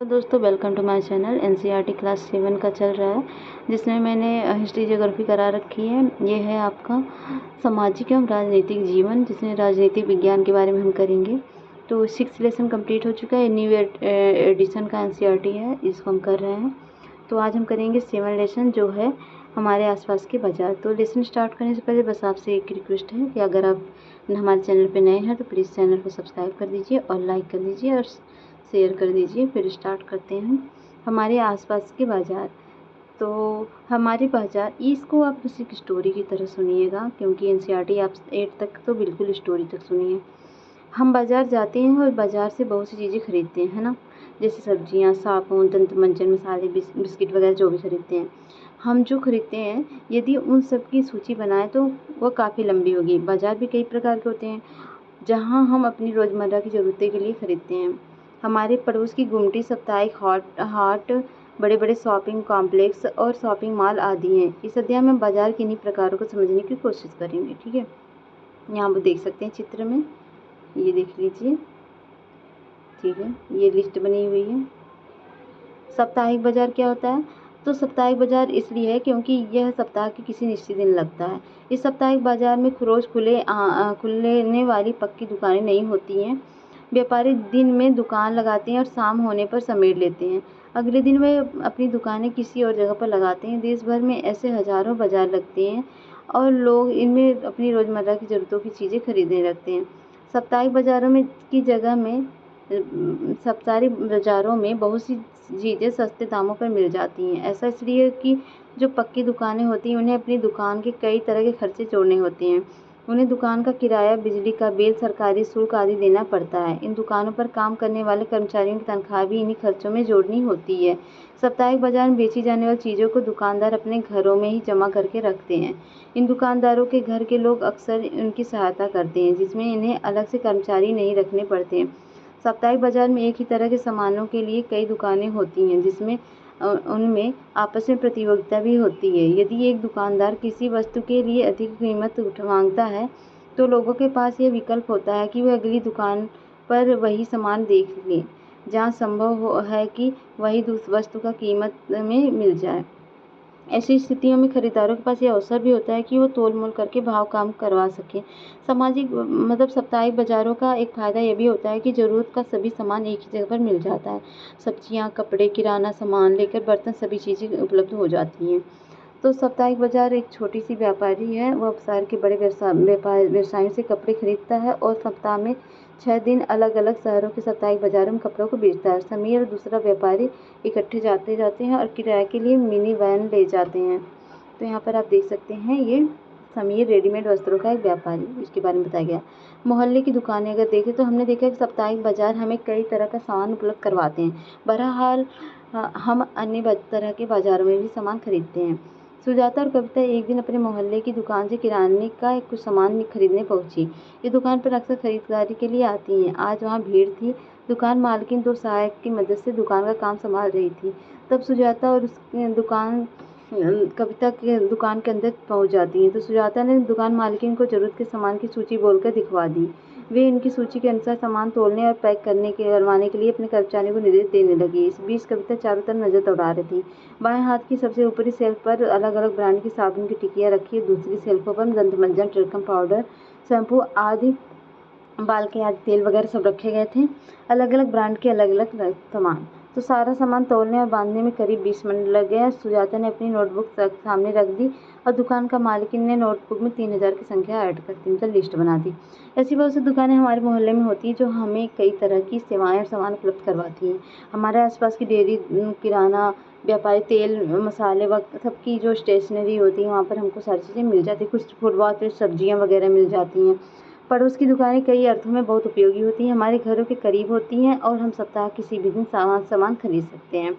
तो दोस्तों welcome to my channel. NCERT class 7 का चल रहा है, जिसमें मैंने हिस्ट्री ज्योग्राफी करा रखी है। ये है आपका सामाजिक एवं राजनीतिक जीवन, जिसमें राजनीतिक विज्ञान के बारे में हम करेंगे। तो 6 लेसन कंप्लीट हो चुका है। न्यू एडिशन का एनसीईआरटी है, इसको हम कर रहे हैं। तो आज हम करेंगे 7 लेसन, जो है हमारे आसपास के बाज़ार। तो लेसन स्टार्ट करने से पहले बस आपसे एक रिक्वेस्ट है कि अगर आप हमारे चैनल पर नए हैं तो प्लीज़ चैनल को सब्सक्राइब कर दीजिए और लाइक कर दीजिए और शेयर कर दीजिए। फिर स्टार्ट करते हैं हमारे आसपास के बाज़ार। तो हमारे बाज़ार, इसको आप बस एक स्टोरी की तरह सुनिएगा, क्योंकि एनसीईआरटी आप 8 तक तो बिल्कुल स्टोरी तक सुनिए। हम बाज़ार जाते हैं और बाज़ार से बहुत सी चीज़ें खरीदते हैं, है ना। जैसे सब्जियां, साबुन, दंत मंजन, मसाले, बिस्किट वगैरह जो भी खरीदते हैं। हम जो खरीदते हैं, यदि उन सब की सूची बनाएं तो वो काफ़ी लंबी होगी। बाज़ार भी कई प्रकार के होते हैं, जहाँ हम अपनी रोज़मर्रा की ज़रूरतें के लिए खरीदते हैं। हमारे पड़ोस की गुमटी, साप्ताहिक हाट, बड़े बड़े शॉपिंग कॉम्प्लेक्स और शॉपिंग मॉल आदि हैं। इस अध्याय में बाजार के इन्हीं प्रकारों को समझने की कोशिश करेंगे। ठीक है, यहाँ पर देख सकते हैं चित्र में, ये देख लीजिए। ठीक है, ये लिस्ट बनी हुई है। साप्ताहिक बाजार क्या होता है? तो साप्ताहिक बाजार इसलिए है क्योंकि यह सप्ताह के किसी निश्चित दिन लगता है। इस साप्ताहिक बाजार में रोज खुलने वाली पक्की दुकानें नहीं होती हैं। व्यापारी दिन में दुकान लगाते हैं और शाम होने पर समेट लेते हैं। अगले दिन वे अपनी दुकानें किसी और जगह पर लगाते हैं। देश भर में ऐसे हजारों बाजार लगते हैं और लोग इनमें अपनी रोज़मर्रा की ज़रूरतों की चीज़ें खरीदने लगते हैं। साप्ताहिक बाज़ारों में की जगह में साप्ताहिक बाज़ारों में बहुत सी चीज़ें सस्ते दामों पर मिल जाती हैं। ऐसा इसलिए कि जो पक्की दुकानें होती हैं, उन्हें अपनी दुकान के कई तरह के खर्चे जोड़ने होते हैं। उन्हें दुकान का किराया, बिजली का बिल, सरकारी शुल्क आदि देना पड़ता है। इन दुकानों पर काम करने वाले कर्मचारियों की तनख्वाह भी इन्हीं खर्चों में जोड़नी होती है। साप्ताहिक बाजार में बेची जाने वाली चीज़ों को दुकानदार अपने घरों में ही जमा करके रखते हैं। इन दुकानदारों के घर के लोग अक्सर उनकी सहायता करते हैं, जिसमें इन्हें अलग से कर्मचारी नहीं रखने पड़ते। साप्ताहिक बाजार में एक ही तरह के सामानों के लिए कई दुकानें होती हैं, जिसमें उनमें आपस में प्रतियोगिता भी होती है। यदि एक दुकानदार किसी वस्तु के लिए अधिक कीमत मांगता है, तो लोगों के पास यह विकल्प होता है कि वे अगली दुकान पर वही सामान देख लें, जहां संभव है कि वही वस्तु का कीमत में मिल जाए। ऐसी स्थितियों में खरीदारों के पास ये अवसर भी होता है कि वो तोल मोल करके भाव कम करवा सकें। सामाजिक साप्ताहिक बाज़ारों का एक फ़ायदा ये भी होता है कि ज़रूरत का सभी सामान एक ही जगह पर मिल जाता है। सब्जियां, कपड़े, किराना सामान लेकर बर्तन, सभी चीज़ें उपलब्ध हो जाती हैं। तो साप्ताहिक बाजार एक छोटी सी व्यापारी है, वह शहर के बड़े व्यवसायियों से कपड़े खरीदता है और सप्ताह में 6 दिन अलग अलग शहरों के साप्ताहिक बाजारों में कपड़ों को बेचता है। समीर और दूसरा व्यापारी इकट्ठे जाते हैं और किराए के लिए मिनी वैन ले जाते हैं। तो यहाँ पर आप देख सकते हैं, ये समीर रेडीमेड वस्त्रों का एक व्यापारी, इसके बारे में बताया गया। मोहल्ले की दुकानें अगर देखें तो हमने देखा कि साप्ताहिक बाजार हमें कई तरह का सामान उपलब्ध करवाते हैं। बहरहाल हम अन्य तरह के बाज़ारों में भी सामान खरीदते हैं। सुजाता और कविता एक दिन अपने मोहल्ले की दुकान से किराने का कुछ सामान खरीदने पहुंची। ये दुकान पर अक्सर खरीदारी के लिए आती हैं। आज वहां भीड़ थी। दुकान मालकिन 2 सहायक की मदद से दुकान का काम संभाल रही थी। तब सुजाता और उसकी दुकान कविता के दुकान के अंदर पहुंच जाती हैं। तो सुजाता ने दुकान मालकिन को जरूरत के सामान की सूची बोलकर दिखवा दी। वे इनकी सूची के अनुसार सामान तोलने और पैक करवाने के लिए अपने कर्मचारियों को निर्देश देने लगी। इस बीच कविता चारों तरफ नजर दौड़ा रही थी। बाएं हाथ की सबसे ऊपरी शेल्फ पर अलग अलग ब्रांड की साबुन की टिकियां रखी है। दूसरी शेल्फों पर दंत मंजन, टिल्कम पाउडर, शैम्पू आदि, बाल के आदि तेल वगैरह सब रखे गए थे। अलग अलग ब्रांड के अलग अलग सामान। तो सारा सामान तोलने और बांधने में करीब 20 मिनट लग गए। सुजाता ने अपनी नोटबुक सामने रख दी और दुकान का मालिक ने नोटबुक में 3000 की संख्या ऐड कर दी, मतलब लिस्ट बना दी। ऐसी बहुत सी दुकानें हमारे मोहल्ले में होती हैं जो हमें कई तरह की सेवाएं और सामान उपलब्ध करवाती हैं। हमारे आसपास की डेयरी, किराना, व्यापारी, तेल, मसाले वगैरह सबकी जो स्टेशनरी होती है, वहाँ पर हमको सारी चीज़ें मिल जाती हैं। कुछ फुटपाथ पे सब्जियाँ वगैरह मिल जाती हैं। पड़ोस की दुकानें कई अर्थों में बहुत उपयोगी होती हैं। हमारे घरों के करीब होती हैं और हम सप्ताह किसी भी दिन सामान खरीद सकते हैं।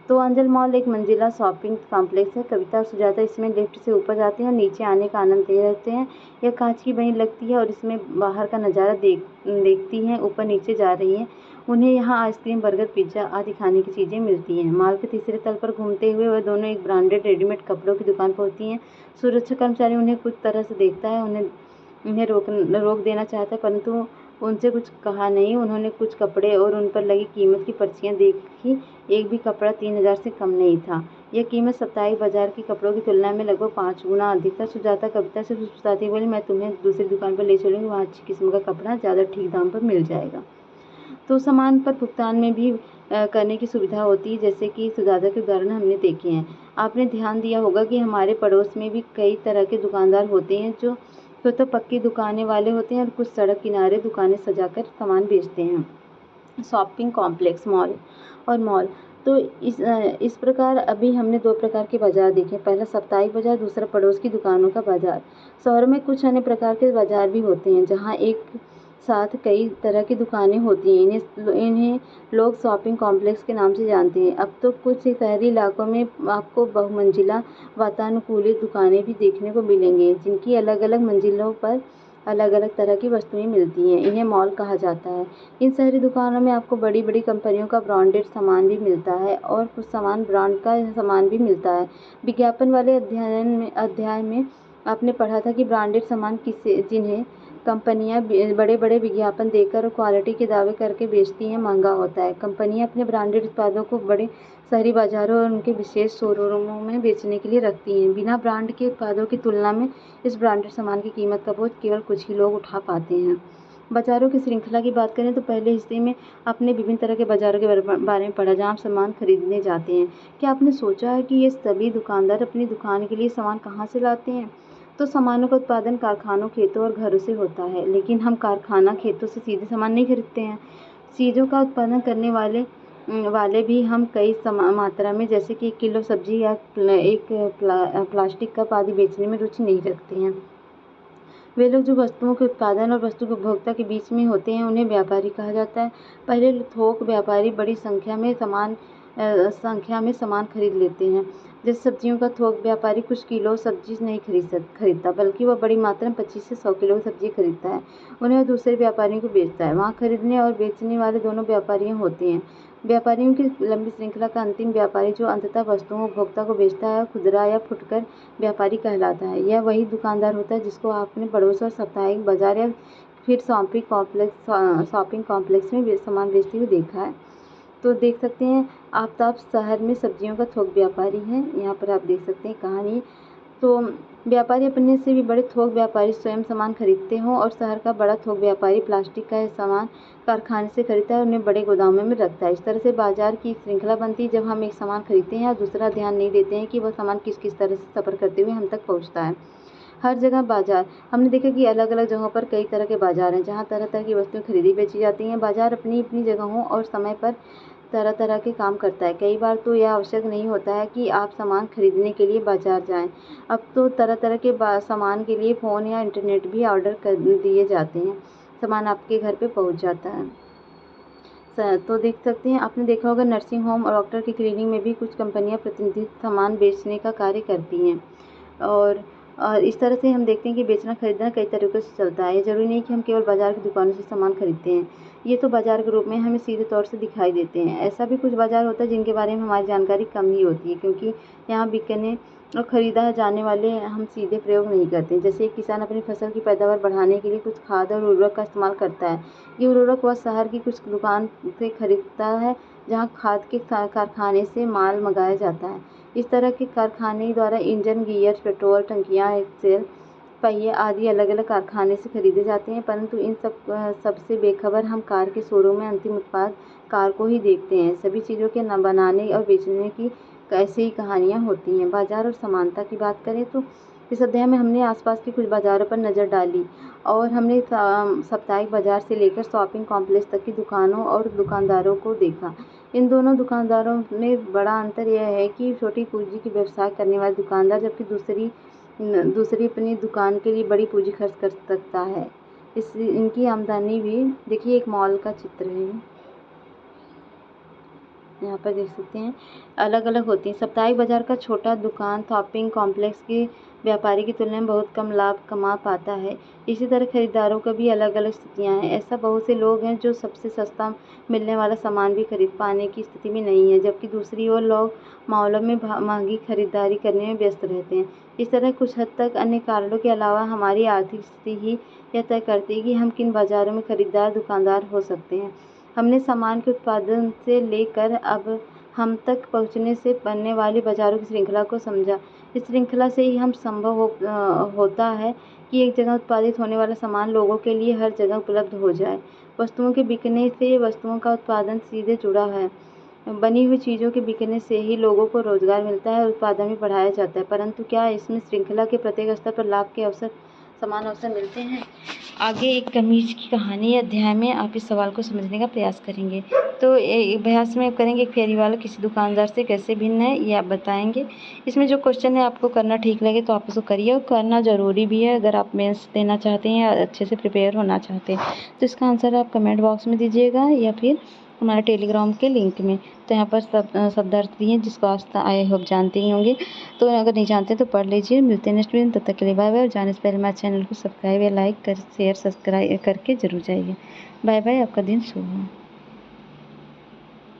तो अंजल मॉल एक मंजिला शॉपिंग कॉम्प्लेक्स है। कविता और सुजाता इसमें लिफ्ट से ऊपर जाते हैं और नीचे आने का आनंद ले रहते हैं। यह कांच की बनी लगती है और इसमें बाहर का नज़ारा देखती हैं, ऊपर नीचे जा रही हैं। उन्हें यहाँ आइसक्रीम, बर्गर, पिज्ज़ा आदि खाने की चीज़ें मिलती हैं। मॉल के तीसरे तल पर घूमते हुए वह दोनों एक ब्रांडेड रेडीमेड कपड़ों की दुकान पहुँचती हैं। सुरक्षा कर्मचारी उन्हें कुछ तरह से देखता है, उन्हें रोक देना चाहता है, परंतु उनसे कुछ कहा नहीं। उन्होंने कुछ कपड़े और उन पर लगी कीमत की पर्चियाँ देखी। एक भी कपड़ा 3000 से कम नहीं था। यह कीमत साप्ताहिक बाजार के कपड़ों की तुलना में लगभग 5 गुना अधिक था। सुजाता कविता से फुसफुसाती बोली, मैं तुम्हें दूसरी दुकान पर ले चलूँगी, वहाँ अच्छी किस्म का कपड़ा ज़्यादा ठीक दाम पर मिल जाएगा। तो सामान पर भुगतान में भी करने की सुविधा होती है, जैसे कि सुजाता के उदाहरण हमने देखे हैं। आपने ध्यान दिया होगा कि हमारे पड़ोस में भी कई तरह के दुकानदार होते हैं, जो तो पक्की दुकानें वाले होते हैं और कुछ सड़क किनारे दुकानें सजाकर सामान बेचते हैं। शॉपिंग कॉम्प्लेक्स, मॉल और मॉल। तो इस प्रकार अभी हमने 2 प्रकार के बाज़ार देखे। पहला साप्ताहिक बाज़ार, दूसरा पड़ोस की दुकानों का बाज़ार। शहरों में कुछ अन्य प्रकार के बाज़ार भी होते हैं, जहाँ एक साथ कई तरह की दुकानें होती हैं। इन्हें लोग शॉपिंग कॉम्प्लेक्स के नाम से जानते हैं। अब तो कुछ शहरी इलाकों में आपको बहुमंजिला वातानुकूलित दुकानें भी देखने को मिलेंगी, जिनकी अलग-अलग मंजिलों पर अलग-अलग तरह की वस्तुएं मिलती हैं। इन्हें मॉल कहा जाता है। इन शहरी दुकानों में आपको बड़ी-बड़ी कंपनियों का ब्रांडेड सामान भी मिलता है और कुछ सामान ब्रांड का सामान भी मिलता है। विज्ञापन वाले अध्याय में आपने पढ़ा था कि ब्रांडेड सामान जिन्हें कंपनियां बड़े-बड़े विज्ञापन देकर और क्वालिटी के दावे करके बेचती हैं, महंगा होता है। कंपनियां अपने ब्रांडेड उत्पादों को बड़े शहरी बाजारों और उनके विशेष शोरूमों में बेचने के लिए रखती हैं। बिना ब्रांड के उत्पादों की तुलना में इस ब्रांडेड सामान की कीमत का बोझ केवल कुछ ही लोग उठा पाते हैं। बाज़ारों की श्रृंखला की बात करें तो पहले हिस्से में आपने विभिन्न तरह के बाज़ारों के बारे में पढ़ा, जहाँ आप सामान खरीदने जाते हैं। क्या आपने सोचा है कि ये सभी दुकानदार अपनी दुकान के लिए सामान कहाँ से लाते हैं? तो सामानों का उत्पादन कारखानों, खेतों और घरों से होता है, लेकिन हम कारखाना, खेतों से सीधे सामान नहीं खरीदते हैं। चीज़ों का उत्पादन करने वाले भी हम कई मात्रा में, जैसे कि 1 किलो सब्जी या एक प्लास्टिक कप आदि बेचने में रुचि नहीं रखते हैं। वे लोग जो वस्तुओं के उत्पादन और वस्तु के उपभोक्ता के बीच में होते हैं, उन्हें व्यापारी कहा जाता है। पहले थोक व्यापारी बड़ी संख्या में सामान खरीद लेते हैं। जैसे सब्जियों का थोक व्यापारी कुछ किलो सब्जी नहीं खरीदता, बल्कि वह बड़ी मात्रा में 25 से 100 किलो सब्जी खरीदता है। उन्हें वह दूसरे व्यापारियों को बेचता है। वहाँ खरीदने और बेचने वाले दोनों व्यापारियों होते हैं। व्यापारियों की लंबी श्रृंखला का अंतिम व्यापारी, जो अंततः वस्तुओं को उपभोक्ता को बेचता है, खुदरा या फुटकर व्यापारी कहलाता है। यह वही दुकानदार होता है जिसको आपने पड़ोस और साप्ताहिक बाजार या फिर शॉपिंग कॉम्प्लेक्स में सामान बेचते हुए देखा है। तो देख सकते हैं, आफताब शहर में सब्जियों का थोक व्यापारी है। यहाँ पर आप देख सकते हैं कहानी। तो व्यापारी अपने से भी बड़े थोक व्यापारी स्वयं सामान खरीदते हों और शहर का बड़ा थोक व्यापारी प्लास्टिक का सामान कारखाने से खरीदता है और उन्हें बड़े गोदामों में रखता है। इस तरह से बाजार की श्रृंखला बनती है। जब हम एक सामान खरीदते हैं और दूसरा ध्यान नहीं देते हैं कि वह सामान किस किस तरह से सफ़र करते हुए हम तक पहुँचता है। हर जगह बाजार, हमने देखा कि अलग-अलग जगहों पर कई तरह के बाजार हैं, जहाँ तरह-तरह की वस्तुएं खरीदी बेची जाती हैं। बाजार अपनी-अपनी जगहों और समय पर तरह-तरह के काम करता है। कई बार तो यह आवश्यक नहीं होता है कि आप सामान खरीदने के लिए बाजार जाएं। अब तो तरह-तरह के सामान के लिए फ़ोन या इंटरनेट भी ऑर्डर कर दिए जाते हैं। सामान आपके घर पे पहुंच जाता है। तो देख सकते हैं, आपने देखा होगा नर्सिंग होम और डॉक्टर की क्लिनिक में भी कुछ कंपनियां प्रतिनिधित्व सामान बेचने का कार्य करती हैं। और इस तरह से हम देखते हैं कि बेचना खरीदना कई तरीक़ों से चलता है। ये ज़रूरी नहीं कि हम केवल बाज़ार की दुकानों से सामान खरीदते हैं। ये तो बाज़ार के रूप में हमें सीधे तौर से दिखाई देते हैं। ऐसा भी कुछ बाज़ार होता है जिनके बारे में हमारी जानकारी कम ही होती है, क्योंकि यहाँ बिकने और ख़रीदा जाने वाले हम सीधे प्रयोग नहीं करते। जैसे एक किसान अपनी फसल की पैदावार बढ़ाने के लिए कुछ खाद और उर्वरक का इस्तेमाल करता है। ये उर्वरक वह शहर की कुछ दुकान से खरीदता है, जहाँ खाद के कारखाने से माल मंगाया जाता है। इस तरह के कारखाने द्वारा इंजन, गियर, पेट्रोल टंकियाँ, एक्सेल, पहिए आदि अलग-अलग कारखाने से खरीदे जाते हैं, परंतु इन सबसे बेखबर हम कार के शोरूम में अंतिम उत्पाद कार को ही देखते हैं। सभी चीज़ों के बनाने और बेचने की ऐसी ही कहानियाँ होती हैं। बाजार और समानता की बात करें तो इस अध्याय में हमने आसपास के कुछ बाज़ारों पर नज़र डाली और हमने साप्ताहिक बाज़ार से लेकर शॉपिंग कॉम्प्लेक्स तक की दुकानों और दुकानदारों को देखा। इन दोनों दुकानदारों में बड़ा अंतर यह है कि छोटी पूंजी की व्यवसाय करने वाले दुकानदार, जबकि दूसरी अपनी दुकान के लिए बड़ी पूंजी खर्च कर सकता है। इनकी आमदनी भी देखिए, एक मॉल का चित्र है। यहाँ पर देख सकते हैं अलग अलग होती हैं। साप्ताहिक बाजार का छोटा दुकान शॉपिंग कॉम्प्लेक्स के व्यापारी की तुलना में बहुत कम लाभ कमा पाता है। इसी तरह खरीदारों का भी अलग अलग स्थितियाँ हैं। ऐसा बहुत से लोग हैं जो सबसे सस्ता मिलने वाला सामान भी खरीद पाने की स्थिति में नहीं है, जबकि दूसरी ओर लोग मॉलों में महंगी खरीदारी करने में व्यस्त रहते हैं। इस तरह कुछ हद तक अन्य कारणों के अलावा हमारी आर्थिक स्थिति ही यह तय करती है कि हम किन बाज़ारों में खरीदार दुकानदार हो सकते हैं। हमने सामान के उत्पादन से लेकर अब हम तक पहुँचने से बनने वाली बाज़ारों की श्रृंखला को समझा। इस श्रृंखला से ही हम होता है कि एक जगह उत्पादित होने वाला सामान लोगों के लिए हर जगह उपलब्ध हो जाए। वस्तुओं के बिकने से वस्तुओं का उत्पादन सीधे जुड़ा है। बनी हुई चीज़ों के बिकने से ही लोगों को रोज़गार मिलता है और उत्पादन भी बढ़ाया जाता है, परंतु क्या इसमें श्रृंखला के प्रत्येक स्तर पर लाभ के समान अवसर मिलते हैं? आगे एक कमीज की कहानी अध्याय में आप इस सवाल को समझने का प्रयास करेंगे। तो अभ्यास में करेंगे एक फेरी वाला किसी दुकानदार से कैसे भिन्न है, ये आप बताएंगे। इसमें जो क्वेश्चन है आपको करना ठीक लगे तो आप उसको करिए, और करना ज़रूरी भी है अगर आप मेंस देना चाहते हैं या अच्छे से प्रिपेयर होना चाहते हैं। तो इसका आंसर आप कमेंट बॉक्स में दीजिएगा या फिर हमारे टेलीग्राम के लिंक में। तो यहाँ पर शब्दार्थ दिए हैं जिसको आप आई होप जानते ही होंगे। तो अगर नहीं जानते तो पढ़ लीजिए। मिलते हैं नेक्स्ट वीडियो में, तब तक के लिए बाय बाय। और जाने से पहले हमारे चैनल को सब्सक्राइब या लाइक कर शेयर सब्सक्राइब करके जरूर जाइए। बाय बाय, आपका दिन शुभ हो।